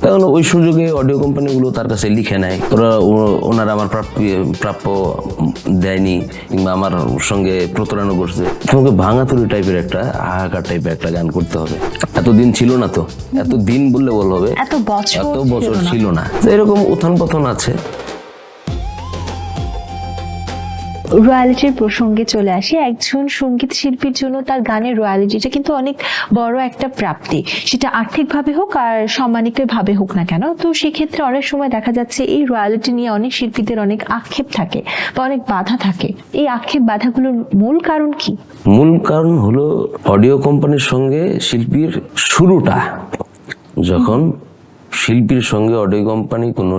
তখন ওই সুযোগে অডিও কোম্পানিগুলো তার কাছে লিখে নেয়, ওনারা আমার প্রাপ্য দেয়নি কিংবা আমার সঙ্গে প্রতারণা করছে। তোমাকে ভাঙাতুরি টাইপের একটা হাহাকার টাইপের একটা গান করতে হবে। এতদিন ছিল না তো, এতদিন বললে বল হবে, এত বছর ছিল না। এরকম উত্থান পতন আছে। রয়্যালিটির প্রসঙ্গে চলে আসি। একজন সঙ্গীত শিল্পীর জন্য তার গানের রয়্যালিটিটা কিন্তু অনেক বড় একটা প্রাপ্তি, সেটা আর্থিকভাবে হোক আর সামাজিকভাবে হোক না কেন। তো সেক্ষেত্রে অনেক সময় দেখা যাচ্ছে এই রয়্যালিটি নিয়ে অনেক শিল্পীদের অনেক আক্ষেপ থাকে বা অনেক বাধা থাকে। এই আক্ষেপ বাধাগুলোর মূল কারণ কি? মূল কারণ হলো অডিও কোম্পানির সঙ্গে শিল্পীর শুরুটা। যখন শিল্পীর সঙ্গে অডিও কোম্পানি কোনো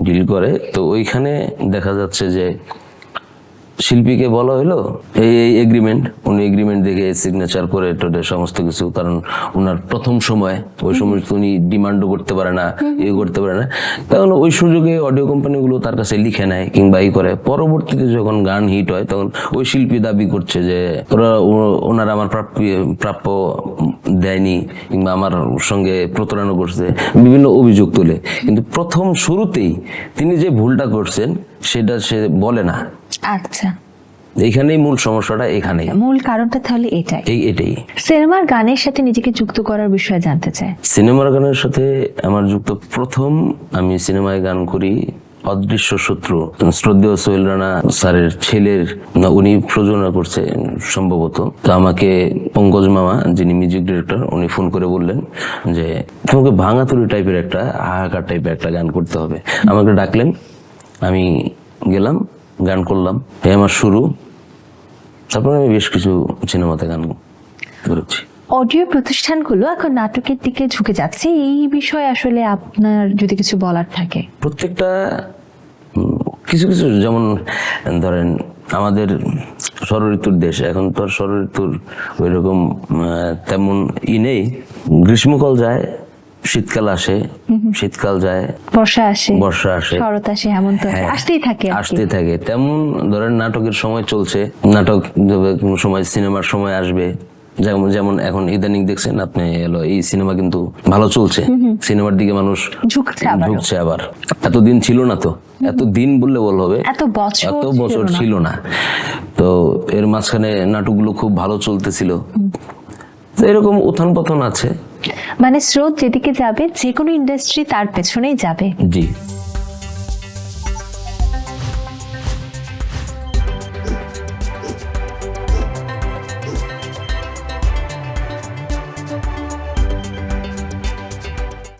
ডিল করে, তো ওইখানে দেখা যাচ্ছে যে শিল্পীকে বলা হলো এই এগ্রিমেন্ট, উনি এগ্রিমেন্ট দেখে সিগনেচার করে টোটে সমস্ত কিছু। কারণ ওনার প্রথম সময়, ওই সময় উনি ডিমান্ডও করতে পারে না, করতে পারে না। তখন ওই সুযোগে অডিও কোম্পানিগুলো তার কাছে লিখে নেয় কিংবা করে। পরবর্তীতে যখন গান হিট হয়, তখন ওই শিল্পী দাবি করছে যে ওনারা আমার প্রাপ্য দেয়নি কিংবা আমার সঙ্গে প্রতারণা করছে, বিভিন্ন অভিযোগ তোলে। কিন্তু প্রথম শুরুতেই তিনি যে ভুলটা করছেন সেটা সে বলে না। আচ্ছা, এইখানেই মূল সমস্যাটা, এখানেই মূল কারণটা তাহলে এটাই। সিনেমার গানের সাথে নিজেকে যুক্ত করার বিষয়ে জানতে চাই। সিনেমার গানের সাথে আমার যুক্ত, প্রথম আমি সিনেমায় গান করি অদৃশ্য শত্রু, শ্রদ্ধেয় সোহেল রানা স্যারের ছেলের, উনি প্রযোজনা করছে সম্ভবত। তো আমাকে পঙ্কজ মামা, যিনি মিউজিক ডিরেক্টর, উনি ফোন করে বললেন যে তোমাকে ভাঙাতুরি টাইপের একটা হাহাকার টাইপের একটা গান করতে হবে। আমাকে ডাকলেন, আমি গেলাম, গান করলাম। এই আমার শুরু। তারপরে আমি বেশ কিছু সিনেমাতে গান করেছি। অডিও প্রতিষ্ঠানগুলো এখন নাটকের দিকে ঝুঁকে যাচ্ছে, এই বিষয়ে আসলে আপনার যদি কিছু বলার থাকে? প্রত্যেকটা কিছু কিছু, যেমন ধরেন আমাদের ষড়ঋতুর দেশ, এখন তো আর ষড়ঋতুর ওই রকম তেমন নেই। গ্রীষ্মকাল যায়, শীতকাল আসে, শীতকাল যায়, বর্ষা আসে, শরৎ আসে, হেমন্ত আসতেই থাকে। তেমন ধরেন নাটকের সময় চলছে, নাটক কোনো সময় সিনেমার সময় আসবে। যেমন এখন ইদানিং দেখছেন আপনি, এলো এই সিনেমা কিন্তু ভালো চলছে, সিনেমার দিকে মানুষ ঝুঁকছে আবার। এতদিন ছিল না তো, এতদিন বললে বল হবে, এত বছর ছিল না। তো এর মাঝখানে নাটকগুলো খুব ভালো চলতেছিল। তো এরকম উত্থান পতন আছে। মানে স্রোত যেদিকে যাবে, যে কোনো ইন্ডাস্ট্রি তার পেছনেই যাবে। জি।